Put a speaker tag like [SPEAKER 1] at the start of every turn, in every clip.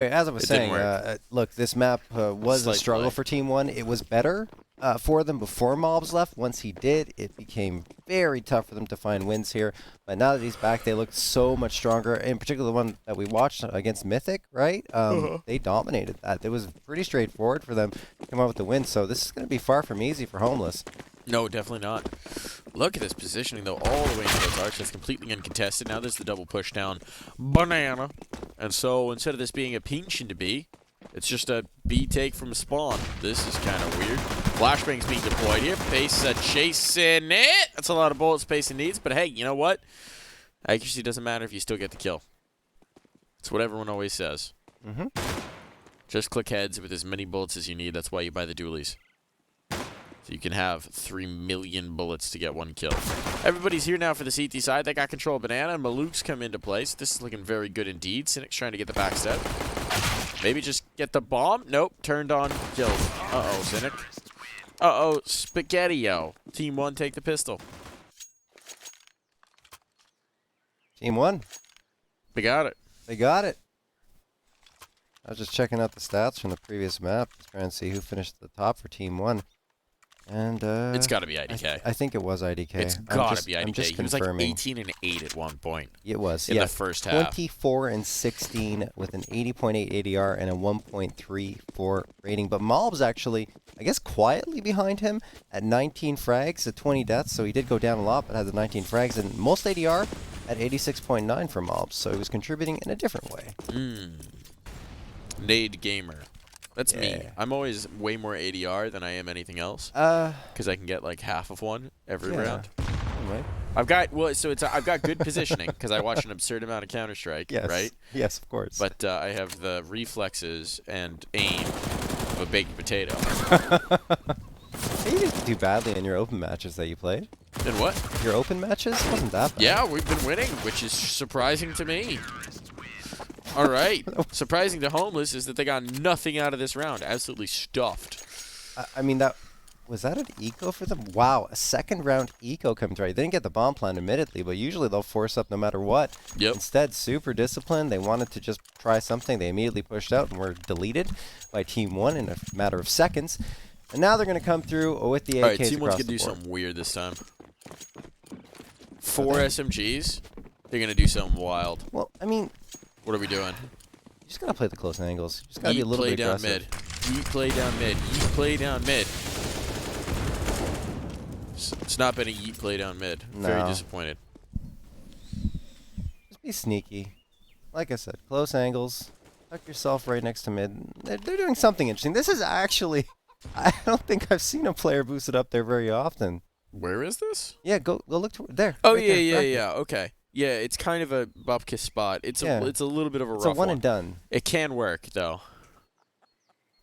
[SPEAKER 1] As I was saying, look, this map was a struggle for Team 1. It was better for them before Mobs left. Once he did, it became very tough for them to find wins here. But now that he's back, they look so much stronger. In particular, the one that we watched against Mythic, right? They dominated that. It was pretty straightforward for them to come out with the win. So this is going to be far from easy for Homeless.
[SPEAKER 2] No, definitely not. Look at this positioning, though, all the way into those arches. That's completely uncontested. Now there's the double push down banana. And so instead of this being a pinch into B, it's just a B take from spawn. This is kind of weird. Flashbang's being deployed here. Pesa chasing it. That's a lot of bullet space it needs. But hey, you know what? Accuracy doesn't matter if you still get the kill. It's what everyone always says. Just click heads with as many bullets as you need. That's why you buy the dualies. So you can have 3 million bullets to get 1 kill. Everybody's here now for the CT side. They got control of Banana, and Maluk's come into place. This is looking very good indeed. Cynic's trying to get the backstep. Maybe just get the bomb? Nope. Turned on, killed. Uh-oh, Cynic. Uh-oh, Spaghetti-O. Team 1, take the pistol.
[SPEAKER 1] Team 1.
[SPEAKER 2] They got it.
[SPEAKER 1] They got it. I was just checking out the stats from the previous map, trying to see who finished at the top for Team 1. And
[SPEAKER 2] it's got to be IDK.
[SPEAKER 1] I think it was IDK.
[SPEAKER 2] It's got to be IDK.
[SPEAKER 1] I'm just
[SPEAKER 2] he was like
[SPEAKER 1] confirming.
[SPEAKER 2] 18 and 8 at one point.
[SPEAKER 1] It was,
[SPEAKER 2] in the first half.
[SPEAKER 1] 24 and 16 with an 80.8 ADR and a 1.34 rating. But Malb's actually, I guess, quietly behind him at 19 frags at 20 deaths. So he did go down a lot, but had the 19 frags and most ADR at 86.9 for Malb. So he was contributing in a different way.
[SPEAKER 2] Nade Gamer. That's me. I'm always way more ADR than I am anything else. Because I can get like half of one every round.
[SPEAKER 1] Right.
[SPEAKER 2] I've got I've got good positioning because I watch an absurd amount of Counter-Strike.
[SPEAKER 1] Yes.
[SPEAKER 2] Right.
[SPEAKER 1] Yes, of course.
[SPEAKER 2] But I have the reflexes and aim of a baked potato.
[SPEAKER 1] You didn't do badly in your open matches that you played.
[SPEAKER 2] In what?
[SPEAKER 1] Your open matches wasn't that bad.
[SPEAKER 2] Yeah, we've been winning, which is surprising to me. All right. Surprising to Homeless is that they got nothing out of this round. Absolutely stuffed.
[SPEAKER 1] I mean, was that an eco for them? Wow, a second round eco coming through. They didn't get the bomb plan, admittedly, but usually they'll force up no matter what.
[SPEAKER 2] Yep.
[SPEAKER 1] Instead, super disciplined. They wanted to just try something. They immediately pushed out and were deleted by Team 1 in a matter of seconds. And now they're going to come through with the AKs.
[SPEAKER 2] All right, Team 1's
[SPEAKER 1] going
[SPEAKER 2] to do something weird this time. 4 SMGs. They're going to do something wild.
[SPEAKER 1] Well, I mean,
[SPEAKER 2] what are we doing?
[SPEAKER 1] You just got to play the close angles. You just got to be a little bit aggressive.
[SPEAKER 2] Eat, play down mid. Eat, play down mid. It's not been a yeet play down mid. No. Very disappointed.
[SPEAKER 1] Just be sneaky. Like I said, close angles. Tuck yourself right next to mid. They're doing something interesting. This is actually... I don't think I've seen a player boosted up there very often.
[SPEAKER 2] Where is this?
[SPEAKER 1] Yeah, go look there.
[SPEAKER 2] Oh,
[SPEAKER 1] right
[SPEAKER 2] yeah. Okay. Yeah, it's kind of a bupkis spot. It's a little bit of a rough one.
[SPEAKER 1] It's a one and done.
[SPEAKER 2] It can work, though.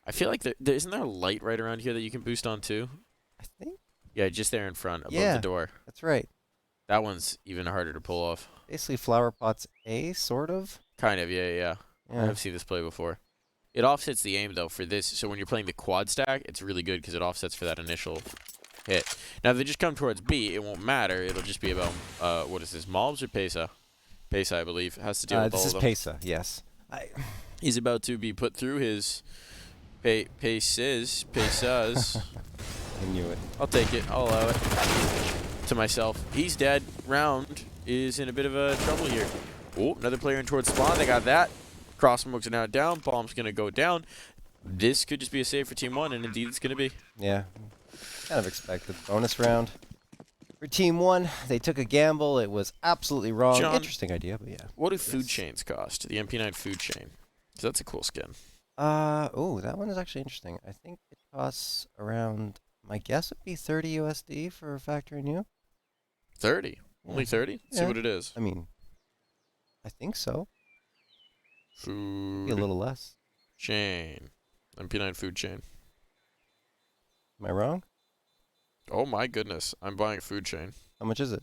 [SPEAKER 2] I feel like isn't there a light right around here that you can boost on, too?
[SPEAKER 1] I think.
[SPEAKER 2] Yeah, just there in front, above the door.
[SPEAKER 1] That's right.
[SPEAKER 2] That one's even harder to pull off.
[SPEAKER 1] Basically flower pots A, sort of?
[SPEAKER 2] Kind of, yeah. I've seen this play before. It offsets the aim, though, for this. So when you're playing the quad stack, it's really good because it offsets for that initial hit. Now, if they just come towards B, it won't matter. It'll just be about, what is this, Mobs or Pesa? Pesa, I believe, has to deal with all of them.
[SPEAKER 1] This is Pesa, yes.
[SPEAKER 2] He's about to be put through his Pesas.
[SPEAKER 1] I knew it.
[SPEAKER 2] I'll take it. I'll allow it to myself. He's dead. Round is in a bit of a trouble here. Oh, another player in towards spawn. They got that. Cross smokes are now down. Bomb's going to go down. This could just be a save for Team 1, and indeed it's going to be.
[SPEAKER 1] Yeah. Kind of expected. Bonus round. For Team 1, they took a gamble. It was absolutely wrong.
[SPEAKER 2] John,
[SPEAKER 1] interesting idea, but yeah.
[SPEAKER 2] What do food chains cost? The MP9 food chain. Because that's a cool skin.
[SPEAKER 1] Oh, that one is actually interesting. I think it costs around, my guess would be 30 USD for factory new.
[SPEAKER 2] 30? Yeah. Only 30? Yeah. See what it is.
[SPEAKER 1] I mean, I think so.
[SPEAKER 2] Food.
[SPEAKER 1] Be a little less.
[SPEAKER 2] Chain. MP9 food chain.
[SPEAKER 1] Am I wrong?
[SPEAKER 2] Oh my goodness. I'm buying a food chain.
[SPEAKER 1] How much is it?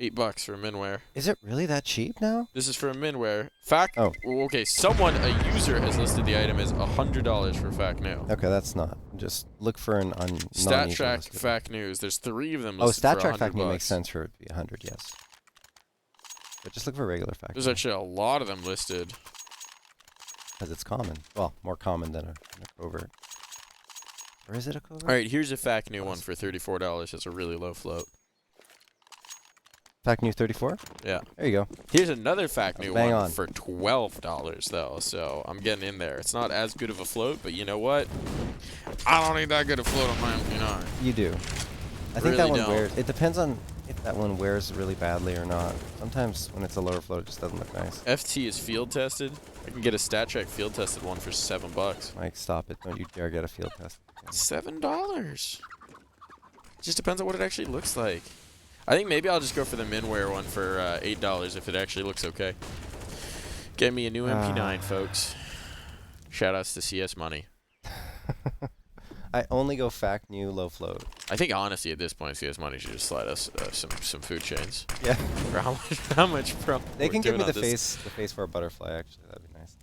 [SPEAKER 2] $8 for a minware.
[SPEAKER 1] Is it really that cheap now?
[SPEAKER 2] This is for a minware. Fact.
[SPEAKER 1] Oh.
[SPEAKER 2] Okay, a user has listed the item as $100 for fact new.
[SPEAKER 1] Okay, that's not. Just look for an
[SPEAKER 2] Stat Track Fact News. There's 3 of them listed
[SPEAKER 1] Stat
[SPEAKER 2] for $100.
[SPEAKER 1] Track Fact News makes sense for it to be 100, yes. But just look for regular fact.
[SPEAKER 2] There's actually a lot of them listed.
[SPEAKER 1] because it's common. Well, more common than a covert. Or is it a covert?
[SPEAKER 2] All right, here's a fact new one for $34. It's a really low float.
[SPEAKER 1] Fact new 34?
[SPEAKER 2] Yeah.
[SPEAKER 1] There you go.
[SPEAKER 2] Here's another fact new one
[SPEAKER 1] on.
[SPEAKER 2] for $12 though. So I'm getting in there. It's not as good of a float, but you know what? I don't need that good a float on my MP9.
[SPEAKER 1] You do. I think
[SPEAKER 2] Really
[SPEAKER 1] that one
[SPEAKER 2] don't.
[SPEAKER 1] wears. It depends on if that one wears really badly or not. Sometimes when it's a lower float, it just doesn't look nice.
[SPEAKER 2] FT is field tested. I can get a stat check field tested one for $7.
[SPEAKER 1] Mike, stop it! Don't you dare get a field test.
[SPEAKER 2] $7. Just depends on what it actually looks like. I think maybe I'll just go for the Minware one for $8 if it actually looks okay. Get me a new MP9, folks. Shoutouts to CS Money.
[SPEAKER 1] I only go fact new low float.
[SPEAKER 2] I think honestly at this point CS Money should just slide us some food chains.
[SPEAKER 1] Yeah.
[SPEAKER 2] For how much pro
[SPEAKER 1] They can give me
[SPEAKER 2] doing
[SPEAKER 1] the
[SPEAKER 2] on this.
[SPEAKER 1] face for a butterfly. Actually, that'd be nice.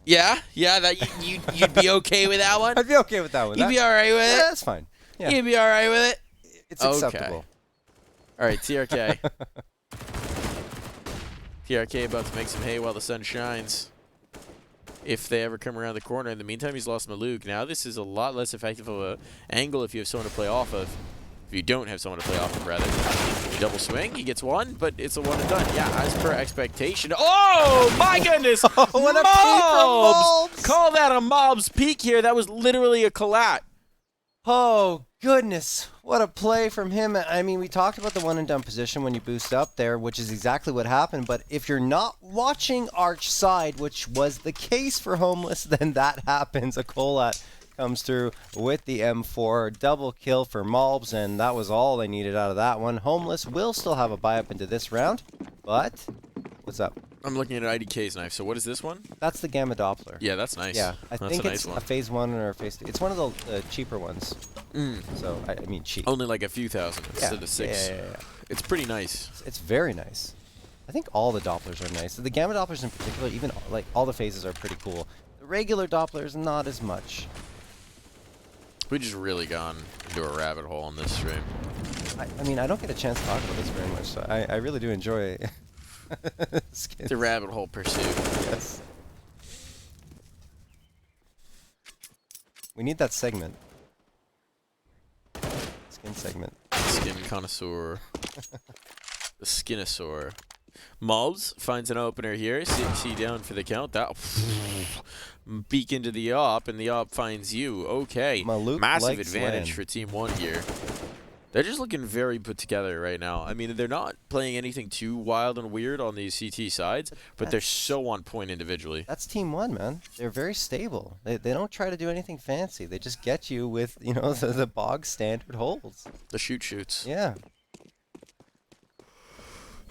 [SPEAKER 2] Yeah, that you'd be okay with that one.
[SPEAKER 1] I'd be okay with that one.
[SPEAKER 2] You'd be all right with
[SPEAKER 1] Yeah,
[SPEAKER 2] it.
[SPEAKER 1] that's fine. Yeah.
[SPEAKER 2] You'd be all right with it.
[SPEAKER 1] It's acceptable.
[SPEAKER 2] All right, TRK. TRK about to make some hay while the sun shines. If they ever come around the corner. In the meantime, he's lost Maluk. Now this is a lot less effective of an angle if you have someone to play off of. If you don't have someone to play off of, rather. You double swing, he gets one, but it's a one and done. Yeah, as per expectation. Oh, my goodness!
[SPEAKER 1] What a peek from Mobs!
[SPEAKER 2] Call that a Mobs peak here. That was literally a collat.
[SPEAKER 1] Oh, goodness. What a play from him. I mean, we talked about the one and done position when you boost up there, which is exactly what happened. But if you're not watching Arch side, which was the case for Homeless, then that happens. A collat comes through with the M4. Double kill for Malbs, and that was all they needed out of that one. Homeless will still have a buy up into this round, but what's up?
[SPEAKER 2] I'm looking at IDK's knife. So what is this one?
[SPEAKER 1] That's the Gamma Doppler.
[SPEAKER 2] Yeah, that's nice.
[SPEAKER 1] Yeah, I
[SPEAKER 2] that's
[SPEAKER 1] think
[SPEAKER 2] a
[SPEAKER 1] it's
[SPEAKER 2] nice one.
[SPEAKER 1] a phase 1 or a phase 2. It's one of the cheaper ones. So, I mean cheap.
[SPEAKER 2] Only like a few thousand instead of 6.
[SPEAKER 1] Yeah.
[SPEAKER 2] It's pretty nice.
[SPEAKER 1] It's very nice. I think all the Dopplers are nice. The Gamma Dopplers in particular, even like all the phases are pretty cool. The regular Dopplers, not as much.
[SPEAKER 2] We just really gone into a rabbit hole in this stream.
[SPEAKER 1] I mean, I don't get a chance to talk about this very much, so I really do enjoy skins.
[SPEAKER 2] The rabbit hole pursuit.
[SPEAKER 1] Yes. We need that segment. Skin segment.
[SPEAKER 2] Skin connoisseur. The skinosaur. Mobs finds an opener here. C down for the count. That beak into the op, and the op finds you. Okay.
[SPEAKER 1] Maluk
[SPEAKER 2] Massive
[SPEAKER 1] likes
[SPEAKER 2] advantage
[SPEAKER 1] land.
[SPEAKER 2] for Team 1 here. They're just looking very put together right now. I mean, they're not playing anything too wild and weird on these CT sides, but they're so on point individually.
[SPEAKER 1] That's Team 1, man. They're very stable. They don't try to do anything fancy. They just get you with, you know, the bog standard holds.
[SPEAKER 2] The shoots.
[SPEAKER 1] Yeah.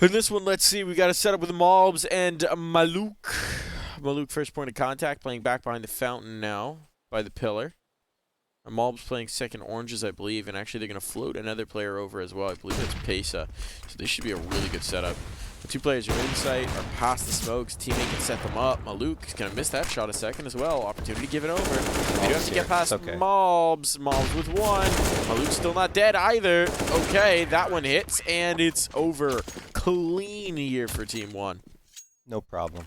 [SPEAKER 2] In this one, let's see. We got a setup with Mobs and Maluk. Maluk first point of contact, playing back behind the fountain now by the pillar. Mobs playing second oranges, I believe, and actually they're going to float another player over as well. I believe that's CASA. So this should be a really good setup. The two players are in sight, are past the smokes. Teammate can set them up. Maluk is going to miss that shot a second as well. Opportunity to give it over. They do have to get past Mobs. Mobs with one. Maluk's still not dead either. Okay, that one hits, and it's over. Clean here for Team 1.
[SPEAKER 1] No problem.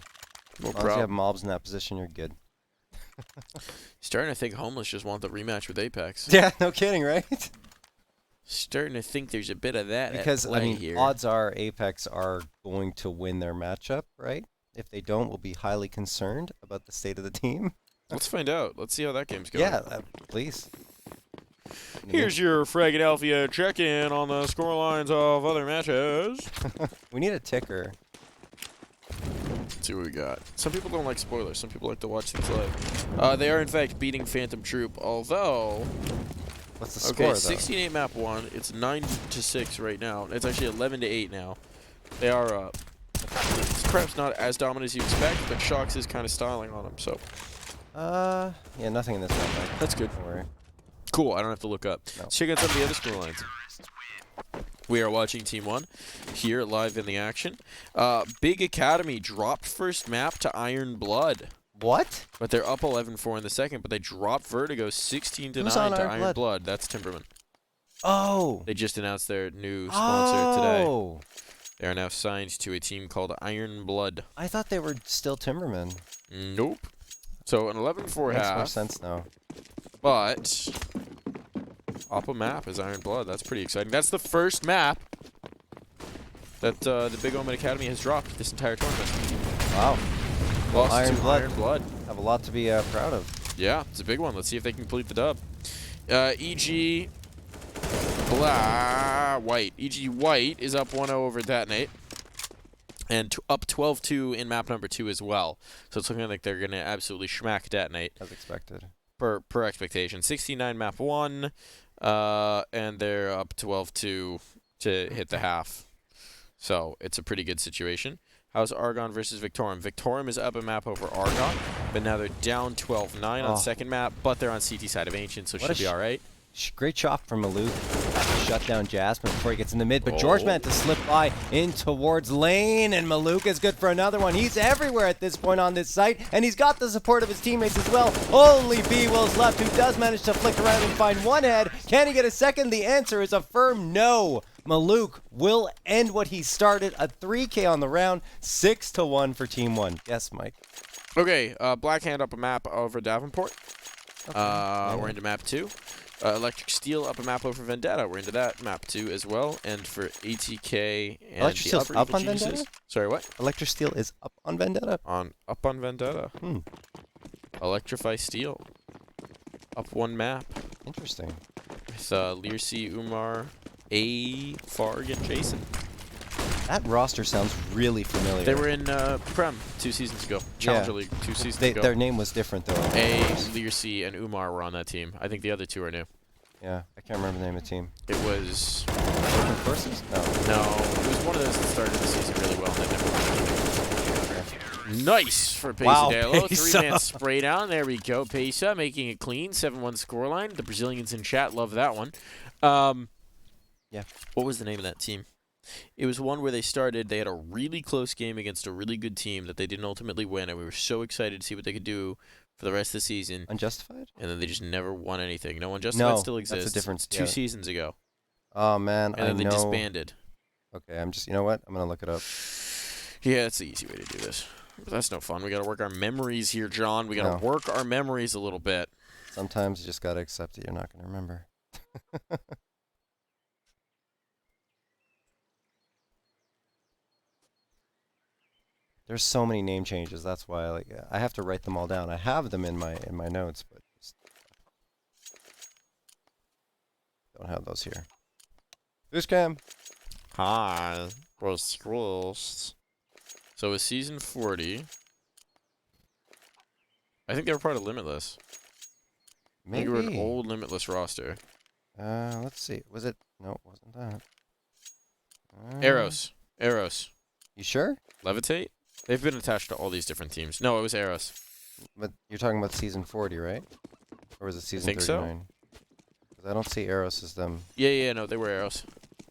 [SPEAKER 2] No
[SPEAKER 1] As long as you have Mobs in that position, you're good.
[SPEAKER 2] Starting to think Homeless just want the rematch with Apex.
[SPEAKER 1] Yeah, no kidding, right?
[SPEAKER 2] Starting to think there's a bit of that
[SPEAKER 1] Because,
[SPEAKER 2] at play
[SPEAKER 1] I mean,
[SPEAKER 2] here.
[SPEAKER 1] odds are Apex are going to win their matchup, right? If they don't, we'll be highly concerned about the state of the team.
[SPEAKER 2] Let's find out. Let's see how that game's going.
[SPEAKER 1] Yeah, please.
[SPEAKER 2] Here's your Fragadelphia check-in on the scorelines of other matches.
[SPEAKER 1] We need a ticker.
[SPEAKER 2] Let's see what we got. Some people don't like spoilers. Some people like to watch things live. They are, in fact, beating Phantom Troop, although...
[SPEAKER 1] What's the score, though?
[SPEAKER 2] 16-8 map 1. It's 9-6 right now. It's actually 11-8 now. They are up. It's perhaps not as dominant as you expect, but Shox is kind of styling on them, so...
[SPEAKER 1] Yeah, nothing in this round, Mike.
[SPEAKER 2] That's good.
[SPEAKER 1] Don't worry.
[SPEAKER 2] Cool, I don't have to look up.
[SPEAKER 1] No.
[SPEAKER 2] Let's check out some of the other scorelines. We are watching Team 1 here live in the action. Big Academy dropped first map to Iron Blood.
[SPEAKER 1] What?
[SPEAKER 2] But they're up 11-4 in the second, but they dropped Vertigo 16-9
[SPEAKER 1] Who's
[SPEAKER 2] to
[SPEAKER 1] on
[SPEAKER 2] Iron Blood. That's Timberman.
[SPEAKER 1] Oh!
[SPEAKER 2] They just announced their new sponsor today.
[SPEAKER 1] Oh!
[SPEAKER 2] They are now signed to a team called Iron Blood.
[SPEAKER 1] I thought they were still Timberman.
[SPEAKER 2] Nope. So an 11-4 half.
[SPEAKER 1] Makes more sense now.
[SPEAKER 2] But up a map is Iron Blood. That's pretty exciting. That's the first map that the Big Omen Academy has dropped this entire tournament.
[SPEAKER 1] Wow.
[SPEAKER 2] Lost
[SPEAKER 1] Iron
[SPEAKER 2] to
[SPEAKER 1] Blood.
[SPEAKER 2] Iron Blood.
[SPEAKER 1] Have a lot to be proud of.
[SPEAKER 2] Yeah, it's a big one. Let's see if they can complete the dub. EG White. EG White is up 1-0 over Detonate. And up 12-2 in map number 2 as well. So it's looking like they're going to absolutely schmack Detonate.
[SPEAKER 1] As expected.
[SPEAKER 2] Per expectation. 69 map 1. And they're up 12-2 to hit the half. So it's a pretty good situation. How's Argon versus Victorium? Victorium is up a map over Argon, but now they're down 12-9 on second map, but they're on CT side of Ancient, so it should be all right.
[SPEAKER 1] Great shot from Maluk. Shut down Jasmine before he gets in the mid, but George meant to slip by in towards lane, and Maluk is good for another one. He's everywhere at this point on this site, and he's got the support of his teammates as well. Only B-Will's left, who does manage to flick around and find one head. Can he get a second? The answer is a firm no. Maluk will end what he started, a 3K on the round, 6-1 for Team 1. Yes, Mike.
[SPEAKER 2] Okay, Black Hand up a map over Davenport. Okay. We're into map 2. Electric Steel up a map over Vendetta. We're into that map 2 as well. And for ATK and
[SPEAKER 1] Electric
[SPEAKER 2] the
[SPEAKER 1] Steel's
[SPEAKER 2] upper
[SPEAKER 1] up
[SPEAKER 2] evil
[SPEAKER 1] on
[SPEAKER 2] geniuses.
[SPEAKER 1] Vendetta?
[SPEAKER 2] Sorry, what?
[SPEAKER 1] Electric Steel is up on Vendetta?
[SPEAKER 2] Up on Vendetta. Electrify Steel. Up one map.
[SPEAKER 1] Interesting.
[SPEAKER 2] With Learcy, Umar, Farg, and Jason.
[SPEAKER 1] That roster sounds really familiar.
[SPEAKER 2] They were in Prem 2 seasons ago. Challenger League 2 seasons ago.
[SPEAKER 1] Their name was different, though.
[SPEAKER 2] Learcy, and Umar were on that team. I think the other 2 are new.
[SPEAKER 1] Yeah, I can't remember the name of the team.
[SPEAKER 2] It was...
[SPEAKER 1] Broken Forces? No.
[SPEAKER 2] No, it was one of those that started the season really well and then never. Nice for Pesadelo.
[SPEAKER 1] Wow,
[SPEAKER 2] 3-man spray down. There we go. Pesa making it clean. 7-1 scoreline. The Brazilians in chat love that one.
[SPEAKER 1] Yeah.
[SPEAKER 2] What was the name of that team? It was one where they started. They had a really close game against a really good team that they didn't ultimately win, and we were so excited to see what they could do for the rest of the season.
[SPEAKER 1] Unjustified?
[SPEAKER 2] And then they just never won anything. No, Unjustified still exists.
[SPEAKER 1] That's a different...
[SPEAKER 2] 2 seasons ago.
[SPEAKER 1] Oh, man,
[SPEAKER 2] and then they disbanded.
[SPEAKER 1] Okay, you know what? I'm going to look it up.
[SPEAKER 2] Yeah, that's the easy way to do this. But that's no fun. We got to work our memories here, John. We got to work our memories a little bit.
[SPEAKER 1] Sometimes you just got to accept that you're not going to remember. There's so many name changes. That's why I have to write them all down. I have them in my notes, but just don't have those here. Who's Cam?
[SPEAKER 2] Hi. Rules. So with season 40, I think they were part of Limitless.
[SPEAKER 1] Maybe.
[SPEAKER 2] You were an old Limitless roster.
[SPEAKER 1] Let's see. Was it? No, it wasn't that.
[SPEAKER 2] Eros.
[SPEAKER 1] You sure?
[SPEAKER 2] Levitate? They've been attached to all these different teams. No, it was Eros.
[SPEAKER 1] But you're talking about season 40, right? Or was it season 39?
[SPEAKER 2] So.
[SPEAKER 1] Because I don't see Eros as them.
[SPEAKER 2] Yeah, no, they were Eros.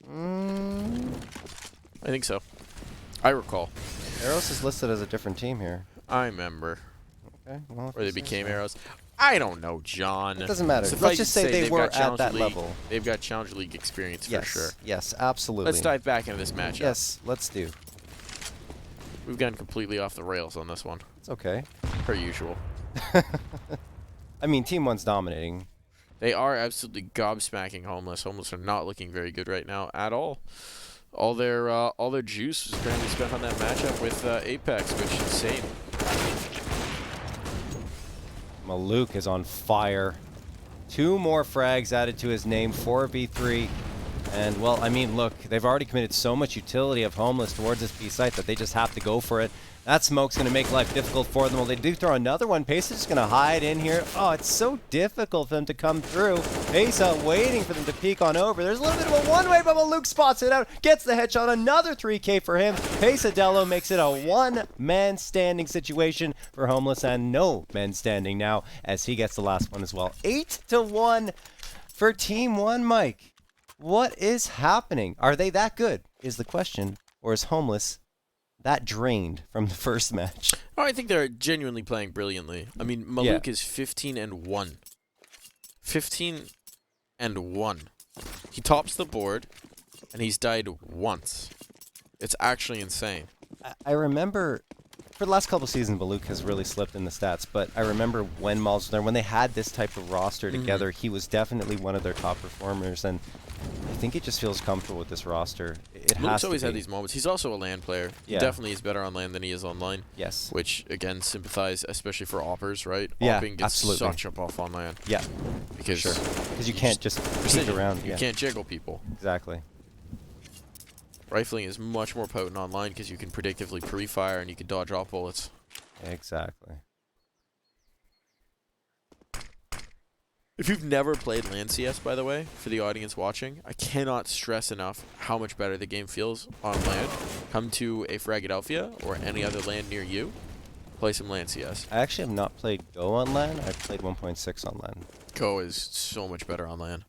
[SPEAKER 2] I think so. I recall.
[SPEAKER 1] Eros is listed as a different team here.
[SPEAKER 2] I remember.
[SPEAKER 1] Okay, well,
[SPEAKER 2] or they became Eros. I don't know, John.
[SPEAKER 1] It doesn't matter. Let's just say they were at that level.
[SPEAKER 2] They've got Challenger League experience for sure.
[SPEAKER 1] Yes, absolutely.
[SPEAKER 2] Let's dive back into this matchup.
[SPEAKER 1] Yes, let's do.
[SPEAKER 2] We've gone completely off the rails on this one.
[SPEAKER 1] It's okay.
[SPEAKER 2] Per usual.
[SPEAKER 1] I mean, Team 1's dominating.
[SPEAKER 2] They are absolutely gobsmacking Homeless. Homeless are not looking very good right now at all. All their juice was apparently spent on that matchup with Apex, which is insane.
[SPEAKER 1] Maluk is on fire. 2 more frags added to his name, 4v3. And, well, I mean, look, they've already committed so much utility of Homeless towards this B site that they just have to go for it. That smoke's going to make life difficult for them. Well, they do throw another one. Pesa is going to hide in here. Oh, it's so difficult for them to come through. Pesa waiting for them to peek on over. There's a little bit of a one-way, but Maluk spots it out. Gets the headshot. Another 3K for him. Pesadelo makes it a one-man standing situation for Homeless, and no men standing now as he gets the last one as well. 8-1 for Team 1, Mike. What is happening? Are they that good is the question, or is Homeless that drained from the first match?
[SPEAKER 2] Oh, I think they're genuinely playing brilliantly. I mean, Maluk is 15-1. 15-1. He tops the board, and he's died once. It's actually insane.
[SPEAKER 1] I remember for the last couple of seasons, Maluk has really slipped in the stats. But I remember when Mobs was there, when they had this type of roster together, he was definitely one of their top performers. And I think he just feels comfortable with this roster.
[SPEAKER 2] Luke's always had these moments. He's also a LAN player.
[SPEAKER 1] Yeah.
[SPEAKER 2] He definitely is better on LAN than he is online.
[SPEAKER 1] Yes.
[SPEAKER 2] Which, again, sympathize, especially for oppers, right?
[SPEAKER 1] Yeah,
[SPEAKER 2] Opping gets
[SPEAKER 1] absolutely.
[SPEAKER 2] such a buff on LAN.
[SPEAKER 1] Yeah.
[SPEAKER 2] Because
[SPEAKER 1] you can't just peek around.
[SPEAKER 2] You can't jiggle people.
[SPEAKER 1] Exactly.
[SPEAKER 2] Rifling is much more potent online because you can predictively pre-fire and you can dodge off bullets.
[SPEAKER 1] Exactly.
[SPEAKER 2] If you've never played LAN CS, by the way, for the audience watching, I cannot stress enough how much better the game feels on LAN. Come to a Fragadelphia or any other LAN near you, play some LAN CS.
[SPEAKER 1] I actually have not played Go on LAN. I've played 1.6 on LAN.
[SPEAKER 2] Go is so much better on LAN.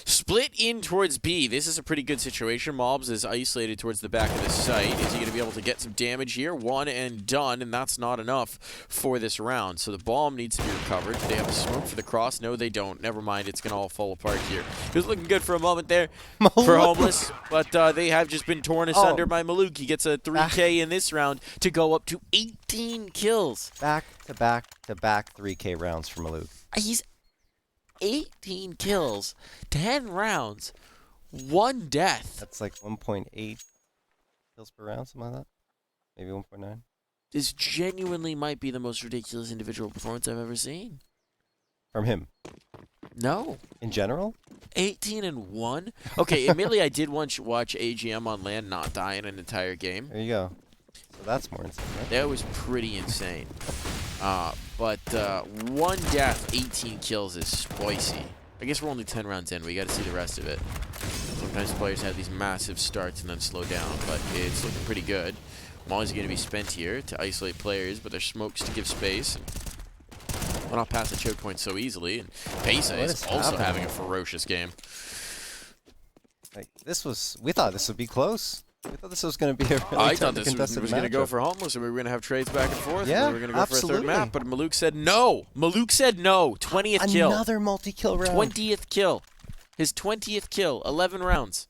[SPEAKER 2] Split in towards B. This is a pretty good situation. Mobs is isolated towards the back of the site. Is he going to be able to get some damage here? One and done, and that's not enough for this round. So the bomb needs to be recovered. Do they have a smoke for the cross? No, they don't. Never mind. It's going to all fall apart here. He was looking good for a moment there for Homeless, but they have just been torn asunder by Maluk. He gets a 3K in this round to go up to 18 kills.
[SPEAKER 1] Back-to-back 3K rounds for Maluk.
[SPEAKER 2] He's 18 kills, 10 rounds, 1 death.
[SPEAKER 1] That's like 1.8 kills per round, something like that. Maybe 1.9.
[SPEAKER 2] This genuinely might be the most ridiculous individual performance I've ever seen.
[SPEAKER 1] From him?
[SPEAKER 2] No.
[SPEAKER 1] In general?
[SPEAKER 2] 18 and 1? Okay, admittedly, I did once watch AGM on LAN not die in an entire game.
[SPEAKER 1] There you go. So that's more insane, right?
[SPEAKER 2] That was pretty insane. But 1 death, 18 kills is spicy. I guess we're only 10 rounds in. We got to see the rest of it. Sometimes players have these massive starts and then slow down, but it's looking pretty good. Molly's going to be spent here to isolate players, but there's smokes to give space. Will not pass the choke point so easily. And CASA is also having a ferocious game.
[SPEAKER 1] Like, we thought this would be close. We thought this was going to be a really
[SPEAKER 2] I thought this was going to go
[SPEAKER 1] matchup.
[SPEAKER 2] for Homeless, and we were going to have trades back and forth.
[SPEAKER 1] Yeah,
[SPEAKER 2] and we were going to go
[SPEAKER 1] absolutely.
[SPEAKER 2] for a third map, but Maluk said no. Maluk said no. 20th kill.
[SPEAKER 1] Another multi-kill round.
[SPEAKER 2] 20th kill. His 20th kill. 11 rounds.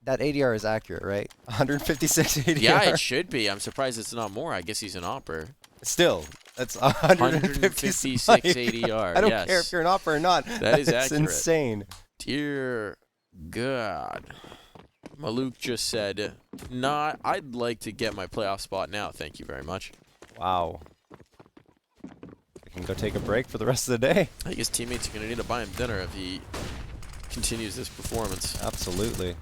[SPEAKER 1] That ADR is accurate, right? 156 ADR.
[SPEAKER 2] Yeah, it should be. I'm surprised it's not more. I guess he's an opper.
[SPEAKER 1] Still, that's 156
[SPEAKER 2] ADR.
[SPEAKER 1] I don't care if you're an opper or not.
[SPEAKER 2] That is
[SPEAKER 1] That's
[SPEAKER 2] accurate.
[SPEAKER 1] insane.
[SPEAKER 2] Dear God. Maluk just said, nah, I'd like to get my playoff spot now. Thank you very much.
[SPEAKER 1] Wow. I can go take a break for the rest of the day.
[SPEAKER 2] I think his teammates are going to need to buy him dinner if he continues this performance.
[SPEAKER 1] Absolutely.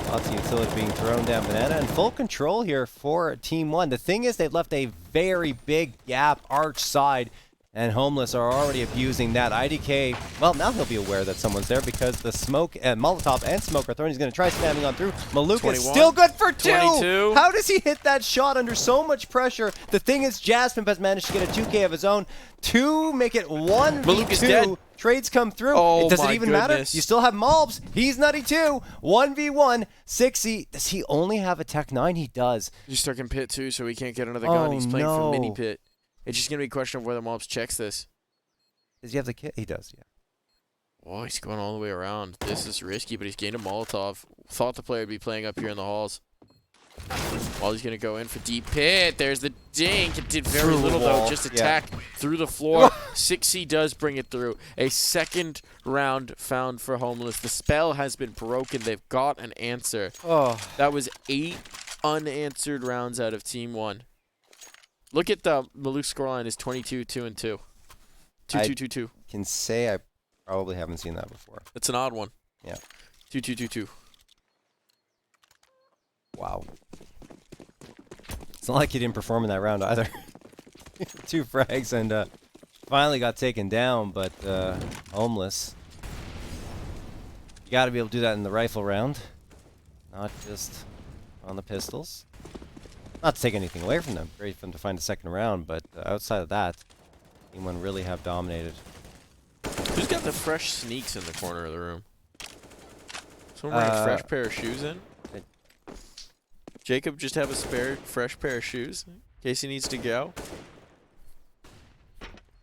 [SPEAKER 1] Lots of utility being thrown down. Banana in full control here for Team 1. The thing is, they've left a very big gap arch side, and Homeless are already abusing that. IDK, well, now he'll be aware that someone's there because the smoke and Molotov and smoke are thrown. He's going to try spamming on through. Maluk is still good for 2.
[SPEAKER 2] 22.
[SPEAKER 1] How does he hit that shot under so much pressure? The thing is, Jasmine has managed to get a 2K of his own. 2 make it 1v2.
[SPEAKER 2] Maluk is dead.
[SPEAKER 1] Trades come through.
[SPEAKER 2] Oh,
[SPEAKER 1] Does it
[SPEAKER 2] my
[SPEAKER 1] even matter?
[SPEAKER 2] goodness.
[SPEAKER 1] You still have Mobs. He's nutty too. 1v1. 6E. Does he only have a Tech 9? He does.
[SPEAKER 2] He's stuck in pit too, so he can't get another gun. He's playing
[SPEAKER 1] no.
[SPEAKER 2] for mini pit. It's just going to be a question of whether Mobs checks this.
[SPEAKER 1] Does he have the kit? He does, yeah.
[SPEAKER 2] Oh, he's going all the way around. This is risky, but he's gained a Molotov. Thought the player would be playing up here in the halls. While he's going to go in for deep pit. There's the dink. It did very little, though. Just attack through the floor. 6C does bring it through. A second round found for Homeless. The spell has been broken. They've got an answer.
[SPEAKER 1] Oh.
[SPEAKER 2] That was 8 unanswered rounds out of Team 1. Look at the Maluk scoreline is 22, 2, and 2. 2, 2, 2, 2.
[SPEAKER 1] Can say I probably haven't seen that before.
[SPEAKER 2] That's an odd one.
[SPEAKER 1] Yeah.
[SPEAKER 2] 2, 2, 2, 2.
[SPEAKER 1] Wow. It's not like he didn't perform in that round either. 2 frags and finally got taken down, but Homeless. You got to be able to do that in the rifle round, not just on the pistols. Not to take anything away from them. Great for them to find a second round, but outside of that, Team 1 really have dominated.
[SPEAKER 2] Who's got the fresh sneaks in the corner of the room? Someone bring a fresh pair of shoes in? Jacob just have a spare fresh pair of shoes in case he needs to go?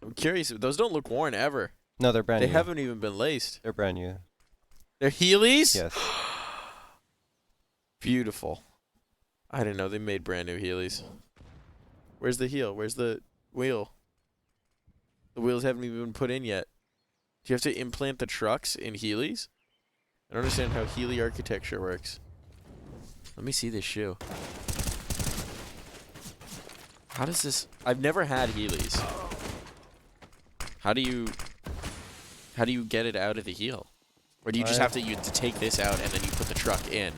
[SPEAKER 2] I'm curious. Those don't look worn ever.
[SPEAKER 1] No, they're brand new.
[SPEAKER 2] They haven't even been laced.
[SPEAKER 1] They're brand new.
[SPEAKER 2] They're Heelys?
[SPEAKER 1] Yes.
[SPEAKER 2] Beautiful. I didn't know they made brand new Heelys. Where's the heel? Where's the wheel? The wheels haven't even been put in yet. Do you have to implant the trucks in Heelys? I don't understand how Heely architecture works. Let me see this shoe. How does this... I've never had Heelys. How do you get it out of the heel? Or do you just have to take this out and then you put the truck in?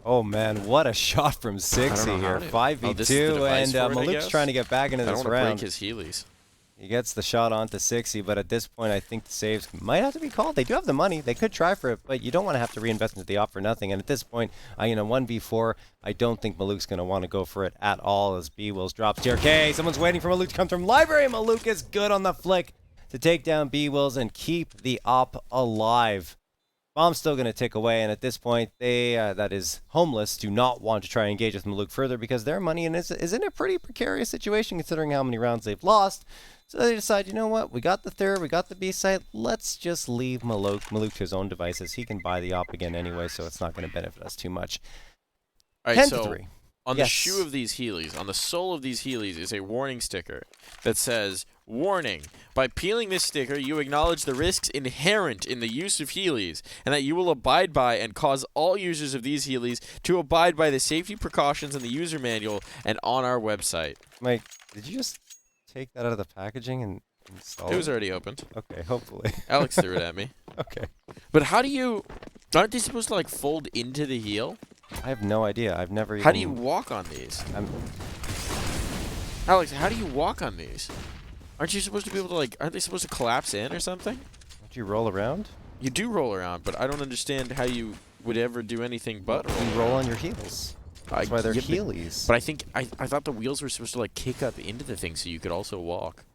[SPEAKER 1] Oh man, what a shot from 60 here. 5v2, and Maluk's trying to get back into this round.
[SPEAKER 2] I don't want to break his Heelys.
[SPEAKER 1] He gets the shot onto 60, but at this point, I think the saves might have to be called. They do have the money. They could try for it, but you don't want to have to reinvest into the op for nothing. And at this point, 1v4, I don't think Maluk's going to want to go for it at all as B-Wills drops TRK. Someone's waiting for Maluk to come from library. Maluk is good on the flick to take down B-Wills and keep the op alive. Bomb's still going to tick away, and at this point, they, that is Homeless, do not want to try and engage with Maluk further because their money is in a pretty precarious situation considering how many rounds they've lost. So they decide, you know what, we got the third, we got the B site, let's just leave Maluk to his own devices. He can buy the op again anyway, so it's not going to benefit us too much.
[SPEAKER 2] All right,
[SPEAKER 1] 10
[SPEAKER 2] so
[SPEAKER 1] to 3.
[SPEAKER 2] On the shoe of these Heelys, on the sole of these Heelys, is a warning sticker that says, "Warning, by peeling this sticker, you acknowledge the risks inherent in the use of Heelys, and that you will abide by and cause all users of these Heelys to abide by the safety precautions in the user manual and on our website."
[SPEAKER 1] Mike, did you just take that out of the packaging and install it?
[SPEAKER 2] It was already opened.
[SPEAKER 1] Okay, hopefully.
[SPEAKER 2] Alex threw it at me.
[SPEAKER 1] Okay.
[SPEAKER 2] But how do you... Aren't they supposed to, like, fold into the heel?
[SPEAKER 1] I have no idea. I've never even...
[SPEAKER 2] How do you walk on these? Alex, how do you walk on these? Aren't you supposed to be able to, like... Aren't they supposed to collapse in or something?
[SPEAKER 1] Don't you roll around?
[SPEAKER 2] You do roll around, but I don't understand how you would ever do anything but roll.
[SPEAKER 1] You roll on your heels. That's why they're Heelys.
[SPEAKER 2] But I think... I thought the wheels were supposed to, like, kick up into the thing so you could also walk.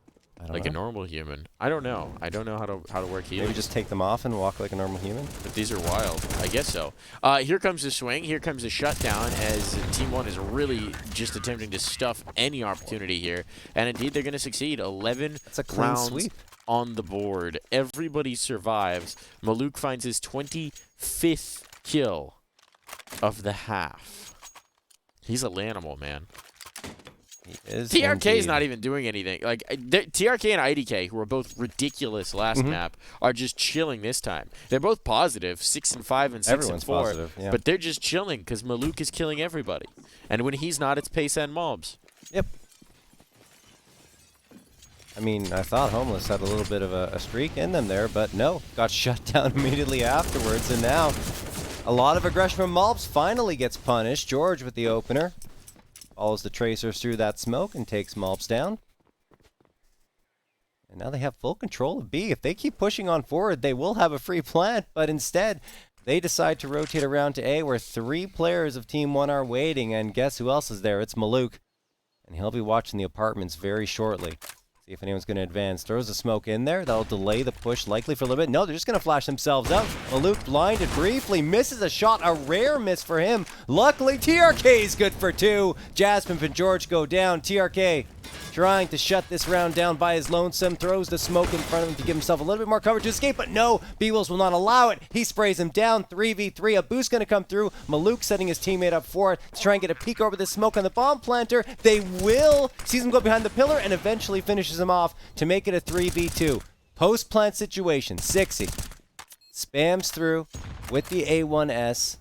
[SPEAKER 2] Like a normal human. I don't know. I don't know how to work Heelys.
[SPEAKER 1] Maybe just take them off and walk like a normal human?
[SPEAKER 2] But these are wild. I guess so. Here comes the swing. Here comes the shutdown as Team 1 is really just attempting to stuff any opportunity here. And indeed, they're going to succeed. 11 rounds sweep on the board. Everybody survives. Maluk finds his 25th kill of the half. He's a Lanimal, man. TRK is not even doing anything. Like TRK and IDK, who are both ridiculous last map, are just chilling this time. They're both positive, 6 and 5 and 6 and 4.
[SPEAKER 1] Positive, yeah.
[SPEAKER 2] But they're just chilling because Maluk is killing everybody. And when he's not, it's pace and mobs.
[SPEAKER 1] Yep. I mean, I thought Homeless had a little bit of a streak in them there, but no, got shut down immediately afterwards. And now, a lot of aggression from Mobs finally gets punished. George with the opener. Follows the tracers through that smoke and takes Malps down. And now they have full control of B. If they keep pushing on forward, they will have a free plant. But instead, they decide to rotate around to A, where 3 players of Team 1 are waiting. And guess who else is there? It's Maluk. And he'll be watching the apartments very shortly. See if anyone's going to advance. Throws the smoke in there. That'll delay the push likely for a little bit. No, they're just going to flash themselves out. Maluk blinded briefly. Misses a shot. A rare miss for him. Luckily, TRK is good for 2. Jasmine and George go down. TRK trying to shut this round down by his lonesome. Throws the smoke in front of him to give himself a little bit more cover to escape. But no, B-Wills will not allow it. He sprays him down. 3v3. A boost going to come through. Maluk setting his teammate up for it to try and get a peek over the smoke on the bomb planter. They will. Sees him go behind the pillar and eventually finishes him off to make it a 3v2. Post-plant situation. 60 spams through with the A1S.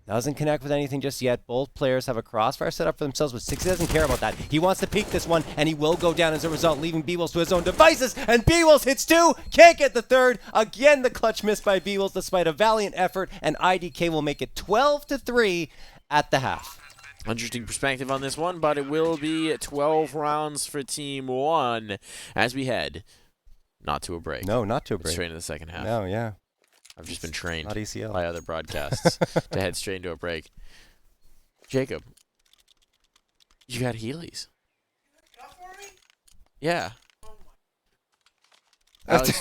[SPEAKER 1] Doesn't connect with anything just yet. Both players have a crossfire set up for themselves, but 60 doesn't care about that. He wants to peek this one, and he will go down as a result, leaving B-Wills to his own devices. And B-Wills hits 2. Can't get the third. Again, the clutch miss by B-Wills despite a valiant effort, and IDK will make it 12-3 at the half.
[SPEAKER 2] Interesting perspective on this one, but it will be 12 rounds for Team 1 as we head not to a break.
[SPEAKER 1] No, not to a break.
[SPEAKER 2] Straight into the second half.
[SPEAKER 1] No, yeah.
[SPEAKER 2] I've just been trained
[SPEAKER 1] Not ECL.
[SPEAKER 2] by other broadcasts to head straight into a break. Jacob, you got Heelys. Yeah. Alex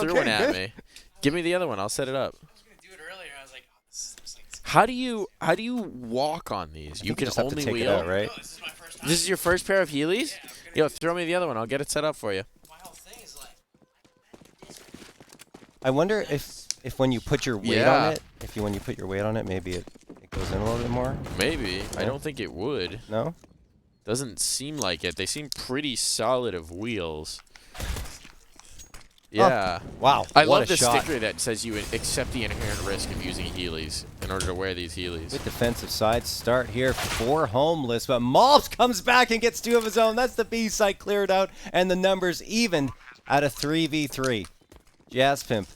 [SPEAKER 2] threw one at me. Give me the other one. I'll set it up.
[SPEAKER 3] I was gonna do it earlier. I was like, oh, this is like.
[SPEAKER 2] How do you walk on these? You can
[SPEAKER 1] just have to
[SPEAKER 2] only
[SPEAKER 1] take it
[SPEAKER 2] wheel.
[SPEAKER 1] out, right?
[SPEAKER 3] No, this is my first time.
[SPEAKER 2] This is your first pair of Heelys?
[SPEAKER 3] Yeah,
[SPEAKER 2] Yo, throw me the other one. I'll get it set up for you.
[SPEAKER 3] my whole thing is like.
[SPEAKER 1] I wonder if if when you put your weight on it, when you put your weight on it, maybe it goes in a little bit more.
[SPEAKER 2] Maybe.
[SPEAKER 1] Yeah.
[SPEAKER 2] I don't think it would.
[SPEAKER 1] No?
[SPEAKER 2] Doesn't seem like it. They seem pretty solid of wheels. Yeah.
[SPEAKER 1] Oh, wow.
[SPEAKER 2] I
[SPEAKER 1] what
[SPEAKER 2] love
[SPEAKER 1] a
[SPEAKER 2] the
[SPEAKER 1] shot.
[SPEAKER 2] sticker that says you accept the inherent risk of using Heelys in order to wear these Heelys.
[SPEAKER 1] Good defensive side start here for Homeless, but Malbs comes back and gets 2 of his own. That's the B side cleared out, and the numbers evened at a 3v3. Jazz Pimp,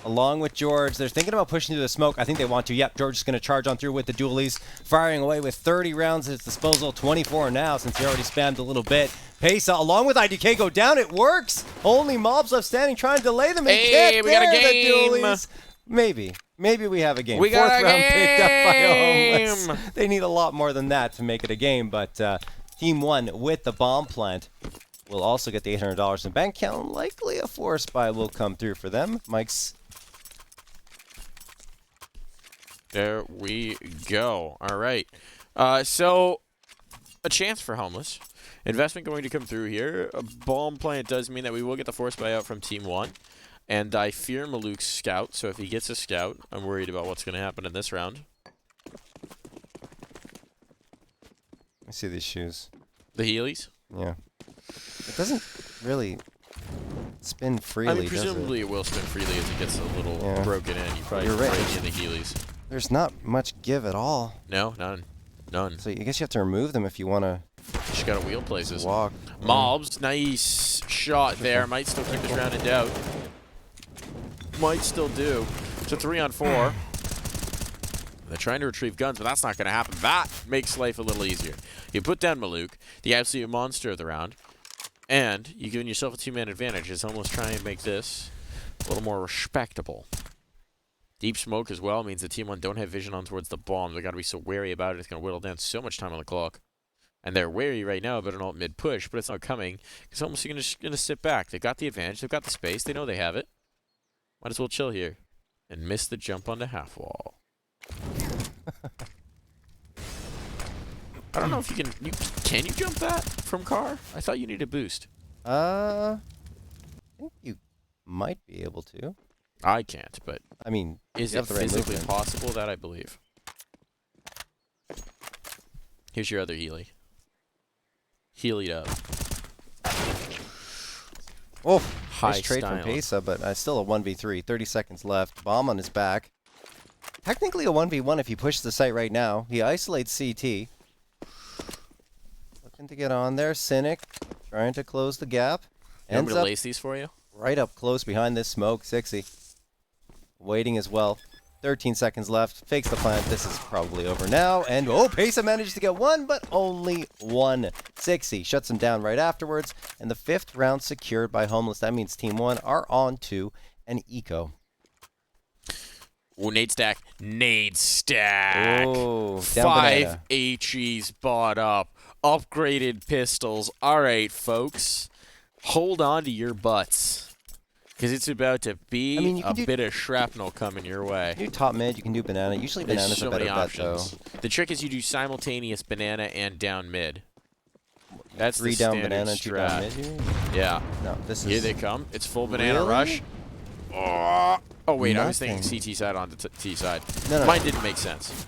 [SPEAKER 1] along with George, they're thinking about pushing through the smoke. I think they want to. Yep, George is going to charge on through with the dualies, firing away with 30 rounds at his disposal, 24 now since he already spammed a little bit. Pesa, along with IDK, go down. It works. Only Mobs left standing, trying to delay them.
[SPEAKER 2] Hey, we got a game.
[SPEAKER 1] The dualies. Maybe we have a game.
[SPEAKER 2] We got
[SPEAKER 1] Fourth
[SPEAKER 2] a
[SPEAKER 1] round picked up by
[SPEAKER 2] game.
[SPEAKER 1] Homeless. They need a lot more than that to make it a game, but Team 1 with the bomb plant will also get the $800 in bank account. Likely a force buy will come through for them. Mike's.
[SPEAKER 2] There we go. All right. So a chance for Homeless. Investment going to come through here. A bomb plant does mean that we will get the force buyout from Team 1. And I fear Maluk's scout, so if he gets a scout, I'm worried about what's going to happen in this round.
[SPEAKER 1] I see these shoes.
[SPEAKER 2] The Heelys?
[SPEAKER 1] Yeah. It doesn't really spin freely,
[SPEAKER 2] I mean,
[SPEAKER 1] does
[SPEAKER 2] presumably
[SPEAKER 1] it?
[SPEAKER 2] it will spin freely as it gets a little broken in. You probably
[SPEAKER 1] You're right.
[SPEAKER 2] break in the Heelys.
[SPEAKER 1] There's not much give at all.
[SPEAKER 2] No, none. None.
[SPEAKER 1] So I guess you have to remove them if you want to
[SPEAKER 2] Just got to wheel places.
[SPEAKER 1] walk.
[SPEAKER 2] Mobs, nice shot there. Might still keep this round in doubt. Might still do. So 3 on 4. They're trying to retrieve guns, but that's not going to happen. That makes life a little easier. You put down Maluk, the absolute monster of the round, and you're giving yourself a 2-man advantage. It's almost trying to make this a little more respectable. Deep smoke as well means the Team 1 don't have vision on towards the bomb. They got to be so wary about it. It's going to whittle down so much time on the clock. And they're wary right now about an alt mid push, but it's not coming. Because almost going to sit back. They've got the advantage. They've got the space. They know they have it. Might as well chill here. And miss the jump onto half wall. I don't know if you can. Can you jump that from car? I thought you needed a boost.
[SPEAKER 1] I think you might be able to.
[SPEAKER 2] I can't, but
[SPEAKER 1] I mean,
[SPEAKER 2] is
[SPEAKER 1] you
[SPEAKER 2] it
[SPEAKER 1] have the right
[SPEAKER 2] physically
[SPEAKER 1] movement.
[SPEAKER 2] possible? That I believe. Here's your other Healy. Healy up.
[SPEAKER 1] Oh,
[SPEAKER 2] High
[SPEAKER 1] nice trade
[SPEAKER 2] style.
[SPEAKER 1] from Pesa, but still a 1v3. 30 seconds left. Bomb on his back. Technically a 1v1 if he pushes the site right now. He isolates CT. Looking to get on there. Cynic trying to close the gap.
[SPEAKER 2] You want me
[SPEAKER 1] Ends
[SPEAKER 2] to
[SPEAKER 1] up
[SPEAKER 2] lace these for you?
[SPEAKER 1] right up close behind this smoke. 60. Waiting as well. 13 seconds left. Fakes the plant. This is probably over now. And, Pesa manages to get one, but only one. 60 shuts him down right afterwards. And the 5th round secured by Homeless. That means Team 1 are on to an eco.
[SPEAKER 2] Oh, nade stack. Nade stack.
[SPEAKER 1] Oh, down
[SPEAKER 2] 5
[SPEAKER 1] banana.
[SPEAKER 2] HEs bought up. Upgraded pistols. All right, folks. Hold on to your butts. Because it's about to be a bit of shrapnel coming your way.
[SPEAKER 1] You do top mid, you can do banana. Usually banana's
[SPEAKER 2] There's so
[SPEAKER 1] a better
[SPEAKER 2] many
[SPEAKER 1] bet, though.
[SPEAKER 2] options. The trick is you do simultaneous banana and down mid. That's
[SPEAKER 1] 3
[SPEAKER 2] the
[SPEAKER 1] down
[SPEAKER 2] standard
[SPEAKER 1] banana, 2 down
[SPEAKER 2] strat.
[SPEAKER 1] mid. You mean?
[SPEAKER 2] Yeah.
[SPEAKER 1] No, this is...
[SPEAKER 2] Here they come. It's full banana
[SPEAKER 1] Really?
[SPEAKER 2] rush. Oh, wait, I was
[SPEAKER 1] Nothing.
[SPEAKER 2] thinking CT side on the T side.
[SPEAKER 1] No.
[SPEAKER 2] Mine didn't make sense.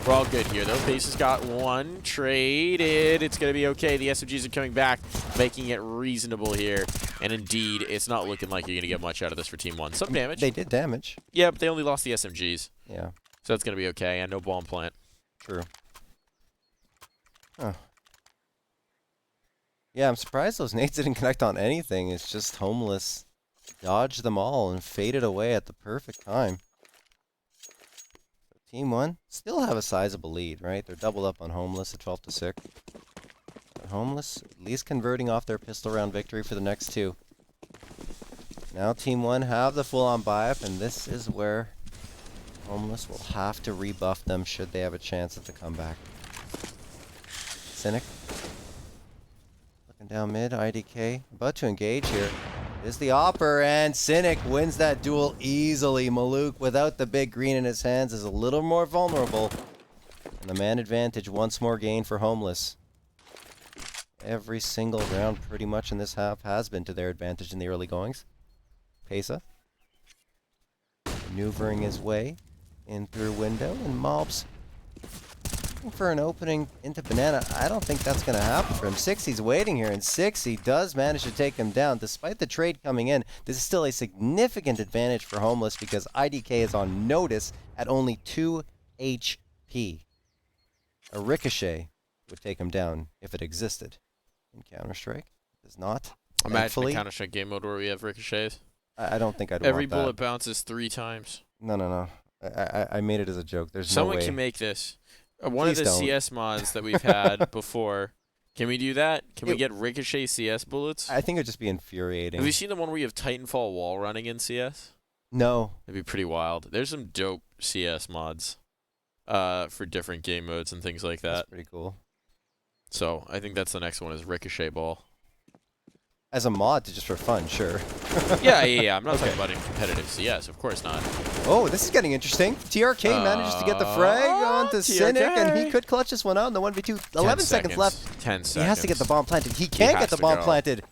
[SPEAKER 2] We're all good here, though. Pace's got one. Traded. It's going to be okay. The SMGs are coming back, making it reasonable here. And indeed, it's not looking like you're going to get much out of this for Team 1. Some damage.
[SPEAKER 1] They did damage.
[SPEAKER 2] Yeah, but they only lost the SMGs.
[SPEAKER 1] Yeah,
[SPEAKER 2] So it's going to be okay. And no bomb plant.
[SPEAKER 1] true. Huh. Yeah, I'm surprised those nades didn't connect on anything. It's just Homeless dodged them all and faded away at the perfect time. So Team 1 still have a sizable lead, right? They're doubled up on Homeless at 12-6. But Homeless at least converting off their pistol round victory for the next 2. Now Team 1 have the full-on buy-up, and this is where Homeless will have to rebuff them should they have a chance at the comeback. Cynic. Looking down mid, IDK. About to engage here. Is the Opper, and Cynic wins that duel easily. Maluk, without the big green in his hands, is a little more vulnerable. And the man advantage once more gained for Homeless. Every single round pretty much in this half has been to their advantage in the early goings. Pesa. maneuvering his way in through window, and Mobs looking for an opening into Banana. I don't think that's going to happen for him. 60's waiting here, and 60 does manage to take him down. Despite the trade coming in, this is still a significant advantage for Homeless because IDK is on notice at only 2 HP. A Ricochet would take him down if it existed in Counter-Strike. It does not.
[SPEAKER 2] Imagine a Counter-Strike game mode where we have ricochets.
[SPEAKER 1] I don't think I'd
[SPEAKER 2] Every
[SPEAKER 1] want that.
[SPEAKER 2] bullet bounces 3 times.
[SPEAKER 1] No. I made it as a joke. There's
[SPEAKER 2] Someone
[SPEAKER 1] no way.
[SPEAKER 2] can make this. One
[SPEAKER 1] Please
[SPEAKER 2] of the
[SPEAKER 1] don't.
[SPEAKER 2] CS mods that we've had before. Can we do that? Can we get ricochet CS bullets?
[SPEAKER 1] I think it would just be infuriating.
[SPEAKER 2] Have you seen the one where you have Titanfall wall running in CS?
[SPEAKER 1] No.
[SPEAKER 2] It'd be pretty wild. There's some dope CS mods for different game modes and things like that.
[SPEAKER 1] That's pretty cool.
[SPEAKER 2] So I think that's the next one is Ricochet Ball.
[SPEAKER 1] As a mod, just for fun, sure.
[SPEAKER 2] Yeah. I'm not talking about in competitive CS. Of course not.
[SPEAKER 1] Oh, this is getting interesting. TRK manages to get the frag onto Cynic, and he could clutch this one out in the 1v2. 11 seconds left.
[SPEAKER 2] 10 seconds.
[SPEAKER 1] He has to get the bomb planted. He can't get the bomb planted.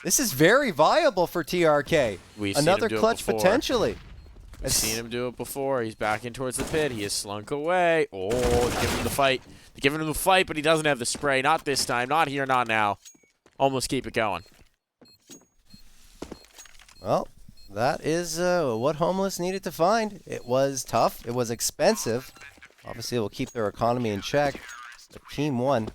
[SPEAKER 1] This is very viable for TRK.
[SPEAKER 2] We've
[SPEAKER 1] Another
[SPEAKER 2] seen him do
[SPEAKER 1] clutch
[SPEAKER 2] it before.
[SPEAKER 1] potentially.
[SPEAKER 2] We've seen him do it before. He's back in towards the pit. He has slunk away. Oh, they're giving him the fight. They're giving him the fight, but he doesn't have the spray. Not this time. Not here, not now. Almost keep it going.
[SPEAKER 1] Well, that is what Homeless needed to find. It was tough. It was expensive. Obviously, it will keep their economy in check. But Team 1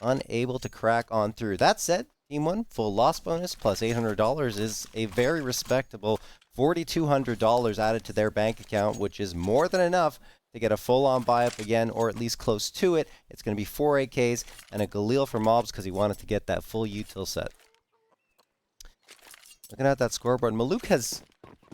[SPEAKER 1] unable to crack on through. That said, Team 1 full loss bonus plus $800 is a very respectable $4,200 added to their bank account, which is more than enough to get a full-on buy-up again, or at least close to it. It's going to be 4 AKs and a Galil for Mobs because he wanted to get that full util set. Looking at that scoreboard, Maluk has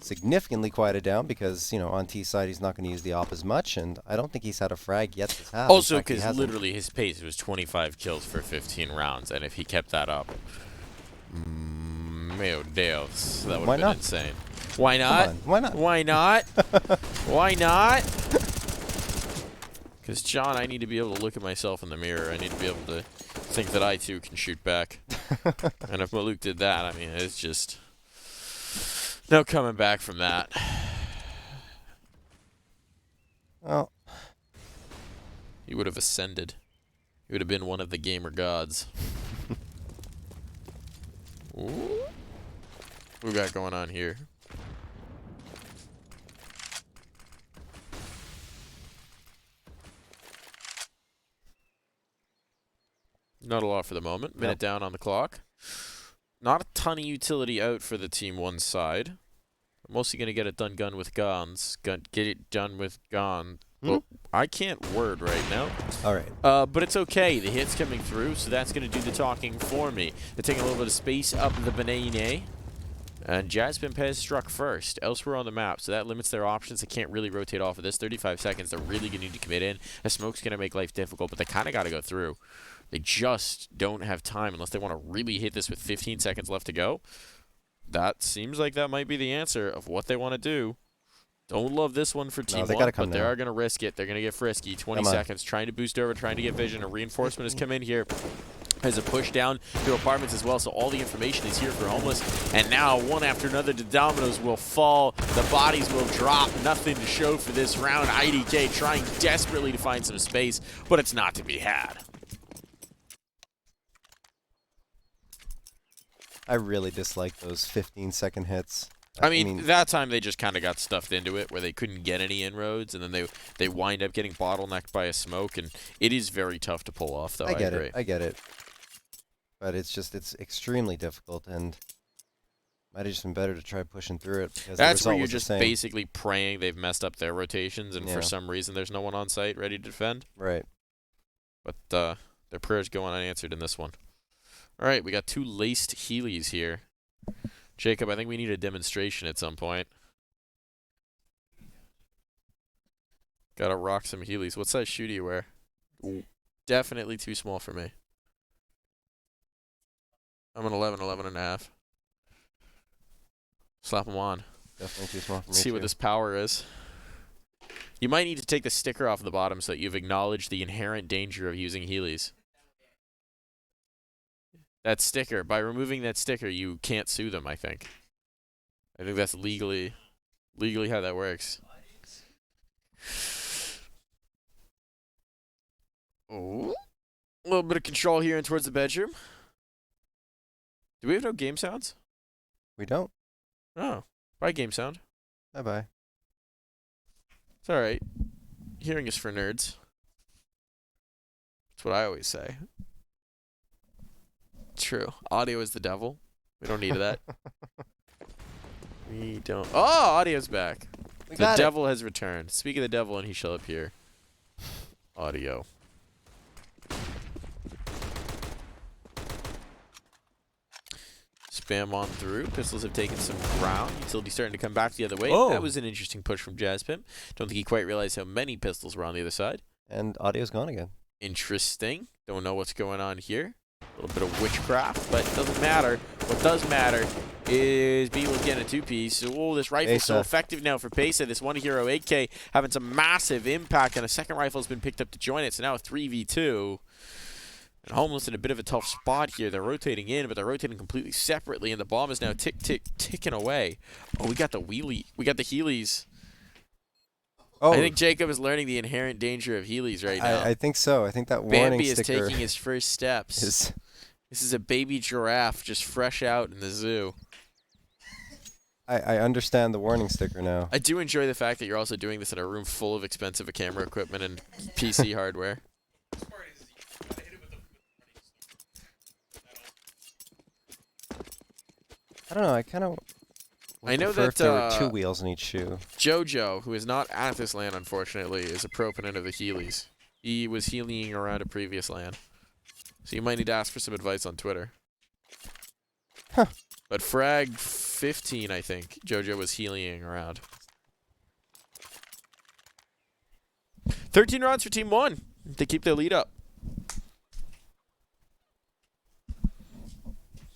[SPEAKER 1] significantly quieted down because, you know, on T side he's not going to use the op as much, and I don't think he's had a frag yet this half.
[SPEAKER 2] Also, because literally his pace was 25 kills for 15 rounds, and if he kept that up, meu Deus, that would have been insane. Why not?
[SPEAKER 1] Why not?
[SPEAKER 2] Why not? Why not? Because, John, I need to be able to look at myself in the mirror. I need to be able to think that I, too, can shoot back. And if Maluk did that, I mean, it's just no coming back from that.
[SPEAKER 1] Well,
[SPEAKER 2] He would have ascended. He would have been one of the gamer gods. Ooh. What we got going on here? Not a lot for the moment. Minute down on the clock. Not a ton of utility out for the Team 1 side. Mostly going to get it done with guns. Get it done with guns. Well, I can't word right now.
[SPEAKER 1] all right.
[SPEAKER 2] But it's okay. The hit's coming through, so that's going to do the talking for me. They're taking a little bit of space up the banana. And Jasmine Pez struck first, elsewhere on the map, so that limits their options. They can't really rotate off of this. 35 seconds, they're really going to need to commit in. A smoke's going to make life difficult, but they kind of got to go through. They just don't have time unless they want to really hit this with 15 seconds left to go. That seems like that might be the answer of what they want to do. Don't love this one for Team 1, but they are going to risk it. They're going to get frisky. 20 seconds, trying to boost over, trying to get vision. A reinforcement has come in here. There's a push down to apartments as well, so all the information is here for Homeless. And now, one after another, the dominoes will fall. The bodies will drop. Nothing to show for this round. IDK trying desperately to find some space, but it's not to be had.
[SPEAKER 1] I really dislike those 15-second hits.
[SPEAKER 2] I mean, that time they just kind of got stuffed into it where they couldn't get any inroads, and then they wind up getting bottlenecked by a smoke, and it is very tough to pull off, though. I agree.
[SPEAKER 1] I get it. But it's extremely difficult, and might have just been better to try pushing through it. Because
[SPEAKER 2] that's where you're just basically praying they've messed up their rotations, and for some reason there's no one on site ready to defend.
[SPEAKER 1] Right.
[SPEAKER 2] But their prayers go unanswered in this one. All right, we got 2 laced Heelys here. Jacob, I think we need a demonstration at some point. Gotta rock some Heelys. What size shoe do you wear? Definitely too small for me. I'm an 11, 11 and a half. Slap them on.
[SPEAKER 1] Definitely too small for me.
[SPEAKER 2] See what this power is. You might need to take the sticker off the bottom so that you've acknowledged the inherent danger of using Heelys. That sticker, by removing that sticker, you can't sue them, I think. I think that's legally how that works. Oh, a little bit of control here and towards the bedroom. Do we have no game sounds?
[SPEAKER 1] We don't.
[SPEAKER 2] Oh, bye game sound.
[SPEAKER 1] Bye-bye.
[SPEAKER 2] It's all right. Hearing is for nerds. That's what I always say. True. Audio is the devil. We don't need that. We don't. Oh, audio's back. The devil has returned. Speak of the devil, and he shall appear. Audio. Spam on through. Pistols have taken some ground. Utility starting to come back the other way.
[SPEAKER 1] Oh.
[SPEAKER 2] That was an interesting push from Jazzpimp. Don't think he quite realized how many pistols were on the other side.
[SPEAKER 1] And audio's gone again.
[SPEAKER 2] Interesting. Don't know what's going on here. A little bit of witchcraft, but it doesn't matter. What does matter is Beetle's getting a two-piece. Oh, this rifle's so effective now for CASA. This one hero 8K having some massive impact, and a second rifle has been picked up to join it. So now a 3v2. And Homeless in a bit of a tough spot here. They're rotating in, but they're rotating completely separately, and the bomb is now ticking away. Oh, we got the wheelie. We got the Heelys.
[SPEAKER 1] Oh.
[SPEAKER 2] I think Jacob is learning the inherent danger of Heelys right now.
[SPEAKER 1] I think so. I think that warning
[SPEAKER 2] Bambi
[SPEAKER 1] sticker
[SPEAKER 2] is taking his first steps. This is a baby giraffe just fresh out in the zoo.
[SPEAKER 1] I understand the warning sticker now.
[SPEAKER 2] I do enjoy the fact that you're also doing this in a room full of expensive camera equipment and PC hardware.
[SPEAKER 1] I don't know. I kind of.
[SPEAKER 2] I know that
[SPEAKER 1] if there were two wheels in each shoe.
[SPEAKER 2] Jojo, who is not at this LAN, unfortunately, is a proponent of the Heelys. He was healing around a previous LAN. So you might need to ask for some advice on Twitter.
[SPEAKER 1] Huh.
[SPEAKER 2] But Frag 15, I think, Jojo was healing around. 13 rounds for Team 1. They keep their lead up.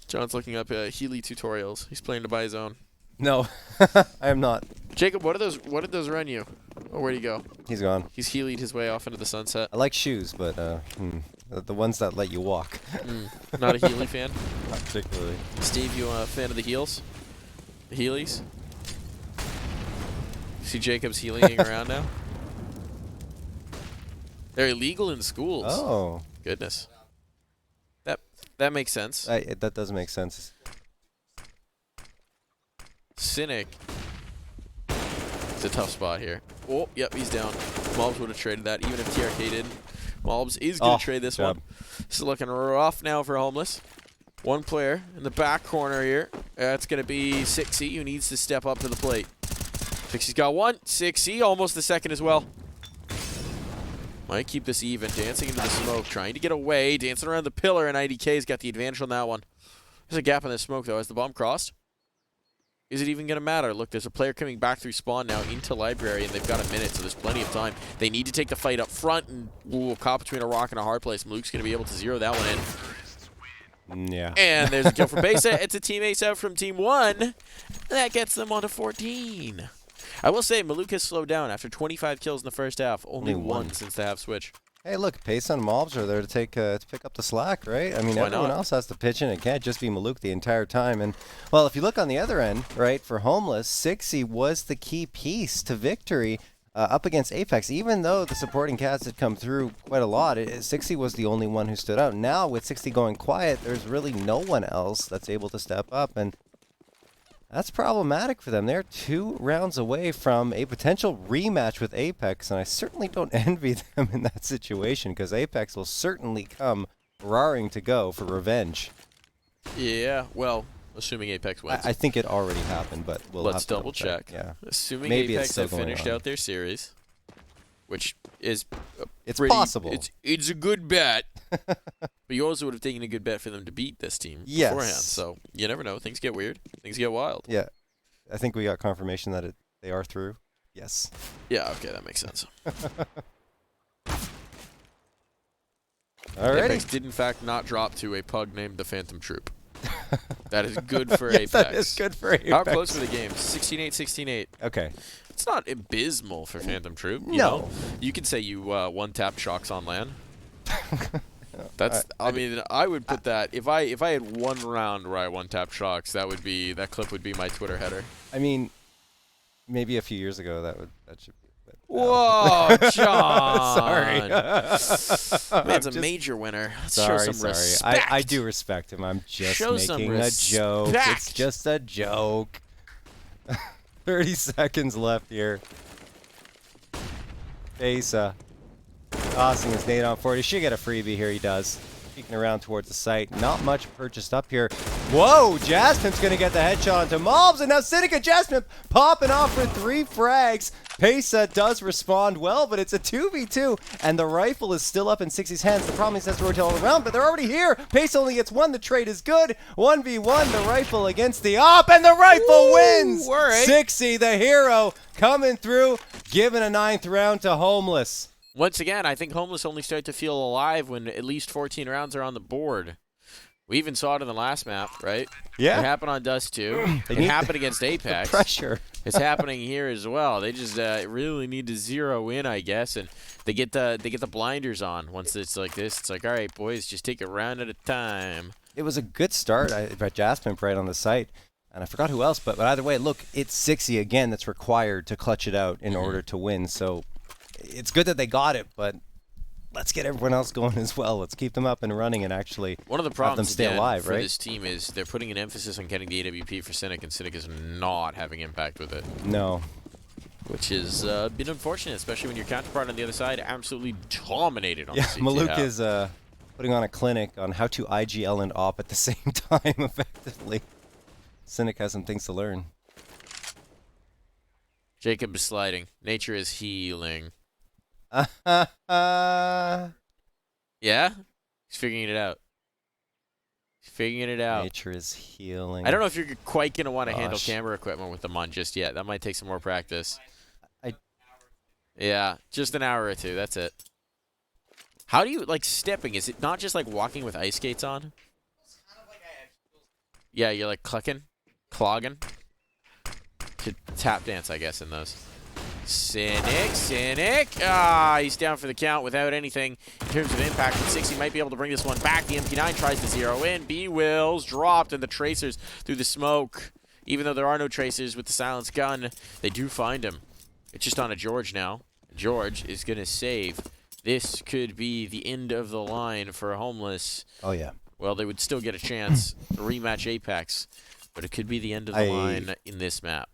[SPEAKER 2] John's looking up Healy tutorials. He's playing to buy his own.
[SPEAKER 1] No, I am not.
[SPEAKER 2] Jacob, what did those run you? Oh, where'd he go?
[SPEAKER 1] He's gone.
[SPEAKER 2] He's Healy'd his way off into the sunset.
[SPEAKER 1] I like shoes, but the ones that let you walk.
[SPEAKER 2] Not a Healy fan?
[SPEAKER 1] Not particularly.
[SPEAKER 2] Steve, you a fan of the heels? The Heelys? See Jacob's healing around now? They're illegal in schools.
[SPEAKER 1] Oh.
[SPEAKER 2] Goodness. That makes sense.
[SPEAKER 1] That does make sense.
[SPEAKER 2] Cynic. It's a tough spot here. Oh, yep, he's down. Mobs would have traded that, even if TRK didn't. Mobs is going to trade this one. This is looking rough now for Homeless. One player in the back corner here. That's going to be Sixy, who needs to step up to the plate. Sixy's got one. Sixy, almost the second as well. Might keep this even. Dancing into the smoke, trying to get away. Dancing around the pillar, and IDK's got the advantage on that one. There's a gap in the smoke, though. Has the bomb crossed? Is it even going to matter? Look, there's a player coming back through spawn now into library, and they've got a minute, so there's plenty of time. They need to take the fight up front, and caught between a rock and a hard place. Maluke's going to be able to zero that one in.
[SPEAKER 1] Yeah.
[SPEAKER 2] And there's a kill for CASA. It's a team ace out from Team 1. That gets them onto 14. I will say, Maluke has slowed down after 25 kills in the first half. Only one since the half switch.
[SPEAKER 1] Hey, look, CASA and Mobs are there to pick up the slack, right? I mean,
[SPEAKER 2] Why
[SPEAKER 1] everyone
[SPEAKER 2] not?
[SPEAKER 1] else has to pitch in. It can't just be Maluke the entire time. And, well, if you look on the other end, right, for Homeless, Sixy was the key piece to victory up against Apex. Even though the supporting cats had come through quite a lot, Sixy was the only one who stood out. Now, with Sixy going quiet, there's really no one else that's able to step up. And that's problematic for them. They're 2 rounds away from a potential rematch with Apex, and I certainly don't envy them in that situation, because Apex will certainly come raring to go for revenge.
[SPEAKER 2] Yeah, well, assuming Apex wins.
[SPEAKER 1] I think it already happened, but
[SPEAKER 2] Let's double check.
[SPEAKER 1] Yeah.
[SPEAKER 2] Assuming
[SPEAKER 1] Maybe
[SPEAKER 2] Apex
[SPEAKER 1] it's still
[SPEAKER 2] have
[SPEAKER 1] going
[SPEAKER 2] finished
[SPEAKER 1] on.
[SPEAKER 2] out their series, which is
[SPEAKER 1] It's possible.
[SPEAKER 2] It's a good bet. But you also would have taken a good bet for them to beat this team
[SPEAKER 1] Yes.
[SPEAKER 2] beforehand. So you never know. Things get weird. Things get wild.
[SPEAKER 1] Yeah. I think we got confirmation that they are through. Yes.
[SPEAKER 2] Yeah, okay, that makes sense.
[SPEAKER 1] Alrighty.
[SPEAKER 2] Apex did, in fact, not drop to a pug named the Phantom Troop. That is good for
[SPEAKER 1] Yes,
[SPEAKER 2] Apex.
[SPEAKER 1] that is good for Apex.
[SPEAKER 2] How close were the games? 16-8, 16-8.
[SPEAKER 1] Okay.
[SPEAKER 2] It's not abysmal for Phantom Troop. You
[SPEAKER 1] No.
[SPEAKER 2] know? You could say you one-tapped shocks on LAN. That's. I mean, I would put that if I had one round where I one-tapped shocks, that clip would be my Twitter header.
[SPEAKER 1] I mean, maybe a few years ago that should be. But
[SPEAKER 2] Whoa, John.
[SPEAKER 1] Sorry.
[SPEAKER 2] Man's a
[SPEAKER 1] Just-
[SPEAKER 2] major winner. Let's show
[SPEAKER 1] Sorry,
[SPEAKER 2] some
[SPEAKER 1] sorry.
[SPEAKER 2] respect.
[SPEAKER 1] I do respect him. I'm just
[SPEAKER 2] Show some
[SPEAKER 1] making a joke.
[SPEAKER 2] respect.
[SPEAKER 1] It's just a joke. 30 seconds left here. CASA tossing his nade on forward. He should get a freebie here. He does. Peeking around towards the site. Not much purchased up here. Whoa! Jaspim's going to get the headshot onto Mobs, and now Cynica Jaspim popping off for 3 frags. CASA does respond well, but it's a 2v2, and the rifle is still up in 60's hands. The problem is he has to rotate all around, but they're already here. CASA only gets 1. The trade is good. 1v1, the rifle against the op, and the rifle wins!
[SPEAKER 2] all right.
[SPEAKER 1] 60, the hero, coming through, giving a 9th round to Homeless.
[SPEAKER 2] Once again, I think Homeless only start to feel alive when at least 14 rounds are on the board. We even saw it in the last map, right?
[SPEAKER 1] Yeah.
[SPEAKER 2] It happened on Dust 2. It
[SPEAKER 1] need
[SPEAKER 2] happened against Apex.
[SPEAKER 1] Pressure.
[SPEAKER 2] It's happening here as well. They just really need to zero in, I guess, and they get the blinders on once it's like this. It's like, all right, boys, just take it round at a time.
[SPEAKER 1] It was a good start by Jaspim right on the site. And I forgot who else, but either way, look, it's 60 again that's required to clutch it out in order to win. So it's good that they got it, but let's get everyone else going as well. Let's keep them up and running and actually
[SPEAKER 2] One of the
[SPEAKER 1] have them
[SPEAKER 2] problems
[SPEAKER 1] stay
[SPEAKER 2] again
[SPEAKER 1] alive,
[SPEAKER 2] for
[SPEAKER 1] right?
[SPEAKER 2] this team is they're putting an emphasis on getting the AWP for Cynic, and Cynic is not having impact with it,
[SPEAKER 1] No.
[SPEAKER 2] which has been unfortunate, especially when your counterpart on the other side absolutely dominated on
[SPEAKER 1] Yeah,
[SPEAKER 2] the CT
[SPEAKER 1] Maluk
[SPEAKER 2] half.
[SPEAKER 1] is putting on a clinic on how to IGL and op at the same time effectively. Cynic has some things to learn.
[SPEAKER 2] Jacob is sliding. Nature is healing.
[SPEAKER 1] Nature
[SPEAKER 2] Yeah? He's figuring it out. He's figuring it out.
[SPEAKER 1] is healing.
[SPEAKER 2] I don't know if you're quite going to want to handle
[SPEAKER 1] Gosh.
[SPEAKER 2] camera equipment with them on just yet. That might take some more practice.
[SPEAKER 1] I-
[SPEAKER 2] Yeah, just an hour or two. That's it. How do you, like, stepping? Is it not just, like, walking with ice skates on?
[SPEAKER 3] It's kind of like
[SPEAKER 2] Yeah, you're, like, clogging. Could tap dance, I guess, in those. Cynic. Ah, he's down for the count without anything in terms of impact. But 60 might be able to bring this one back. The MP9 tries to zero in. B-Wills dropped, and the tracers through the smoke. Even though there are no tracers with the silenced gun, they do find him. It's just on a George now. George is going to save. This could be the end of the line for Homeless.
[SPEAKER 1] Oh, yeah.
[SPEAKER 2] Well, they would still get a chance to rematch Apex, but it could be the end of the line in this map.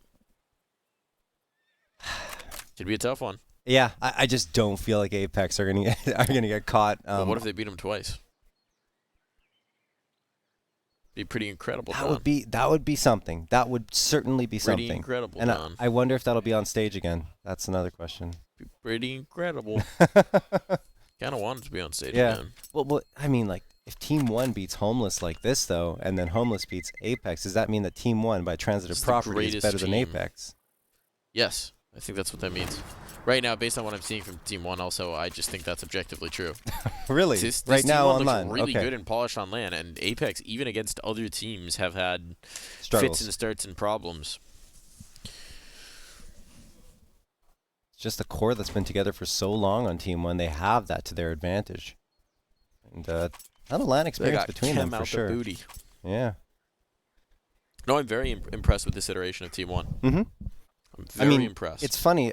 [SPEAKER 2] Could be a tough one.
[SPEAKER 1] Yeah, I just don't feel like Apex are gonna get caught.
[SPEAKER 2] But what if they beat him twice? Be pretty incredible.
[SPEAKER 1] that
[SPEAKER 2] Don.
[SPEAKER 1] would be something. That would certainly be
[SPEAKER 2] Pretty
[SPEAKER 1] something.
[SPEAKER 2] incredible,
[SPEAKER 1] And
[SPEAKER 2] Don.
[SPEAKER 1] I wonder if that'll be on stage again. That's another question.
[SPEAKER 2] Be pretty incredible. Kind of wanted to be on stage
[SPEAKER 1] Yeah.
[SPEAKER 2] again.
[SPEAKER 1] Well, I mean, like, if Team 1 beats Homeless like this, though, and then Homeless beats Apex, does that mean that Team 1, by transitive
[SPEAKER 2] It's the
[SPEAKER 1] property, is
[SPEAKER 2] greatest
[SPEAKER 1] better than
[SPEAKER 2] team.
[SPEAKER 1] Apex?
[SPEAKER 2] Yes, I think that's what that means. Right now, based on what I'm seeing from Team 1, also, I just think that's objectively true.
[SPEAKER 1] Really?
[SPEAKER 2] This
[SPEAKER 1] Right
[SPEAKER 2] Team
[SPEAKER 1] now
[SPEAKER 2] 1
[SPEAKER 1] online?
[SPEAKER 2] looks really
[SPEAKER 1] Okay.
[SPEAKER 2] good and polished on LAN, and Apex, even against other teams, have had
[SPEAKER 1] Struggles.
[SPEAKER 2] fits and starts and problems.
[SPEAKER 1] It's just the core that's been together for so long on Team 1. They have that to their advantage. And not a LAN
[SPEAKER 2] They
[SPEAKER 1] experience
[SPEAKER 2] got
[SPEAKER 1] between
[SPEAKER 2] Chem
[SPEAKER 1] them, for
[SPEAKER 2] out
[SPEAKER 1] sure.
[SPEAKER 2] the booty.
[SPEAKER 1] Yeah.
[SPEAKER 2] No, I'm very impressed with this iteration of Team 1.
[SPEAKER 1] Mm-hmm.
[SPEAKER 2] I'm very
[SPEAKER 1] I mean,
[SPEAKER 2] impressed.
[SPEAKER 1] it's funny.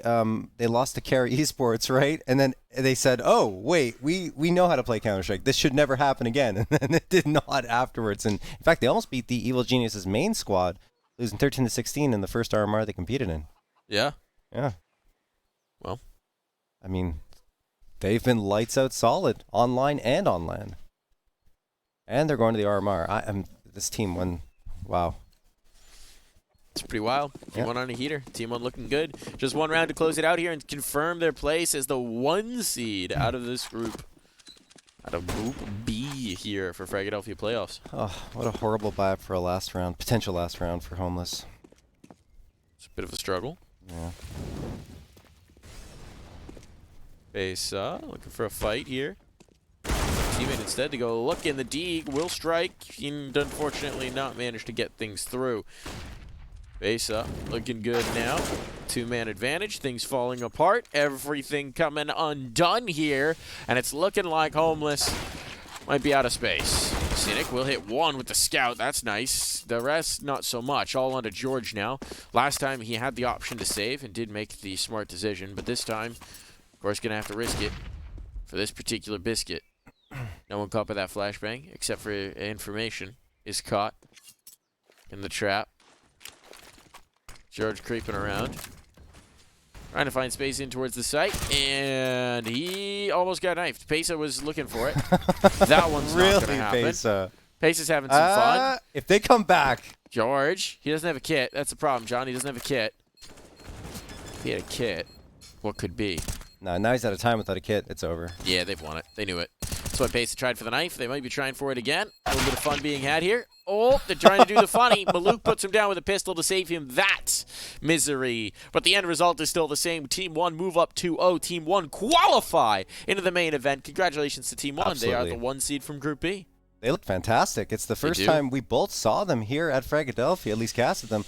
[SPEAKER 1] They lost to Carry Esports, right? And then they said, "Oh, wait, we know how to play Counter-Strike. This should never happen again." And then it did not afterwards. And in fact, they almost beat the Evil Geniuses main squad, losing 13-16 in the first RMR they competed in.
[SPEAKER 2] Yeah.
[SPEAKER 1] Yeah.
[SPEAKER 2] Well.
[SPEAKER 1] I mean, they've been lights out solid, online and on LAN. And they're going to the RMR. This Team 1, wow.
[SPEAKER 2] It's pretty wild. Team
[SPEAKER 1] Yeah.
[SPEAKER 2] 1 on a heater. Team 1 looking good. Just one round to close it out here and confirm their place as the 1 seed out of this group. Out of Group B here for Fragadelphia playoffs.
[SPEAKER 1] Oh, what a horrible buy for a potential last round for Homeless.
[SPEAKER 2] It's a bit of a struggle.
[SPEAKER 1] Yeah.
[SPEAKER 2] Base looking for a fight here. Teammate instead to go look in the D. Will strike and unfortunately not manage to get things through. Base looking good now. 2-man advantage. Things falling apart. Everything coming undone here. And it's looking like Homeless might be out of space. Cynic will hit one with the scout. That's nice. The rest, not so much. All onto George now. Last time he had the option to save and did make the smart decision, but this time, of course, going to have to risk it for this particular biscuit. No one caught by that flashbang, except for information, is caught in the trap. George creeping around. Trying to find space in towards the site, and he almost got knifed. Pesa was looking for it. That one's
[SPEAKER 1] really,
[SPEAKER 2] not going to happen.
[SPEAKER 1] Pesa.
[SPEAKER 2] Pesa's having some fun.
[SPEAKER 1] If they come back.
[SPEAKER 2] George, he doesn't have a kit. That's the problem, John. He doesn't have a kit. If he had a kit, what could be?
[SPEAKER 1] No, now he's out of time without a kit. It's over.
[SPEAKER 2] Yeah, they've won it. They knew it. That's why Pesa tried for the knife. They might be trying for it again. A little bit of fun being had here. Oh, they're trying to do the funny. Maluk puts him down with a pistol to save him that misery. But the end result is still the same. Team 1 move up 2-0. Team 1 qualify into the main event. Congratulations to Team 1.
[SPEAKER 1] Absolutely.
[SPEAKER 2] They are the 1 seed from Group B.
[SPEAKER 1] They look fantastic. It's the first time we both saw them here at Fragadelphia, at least casted them.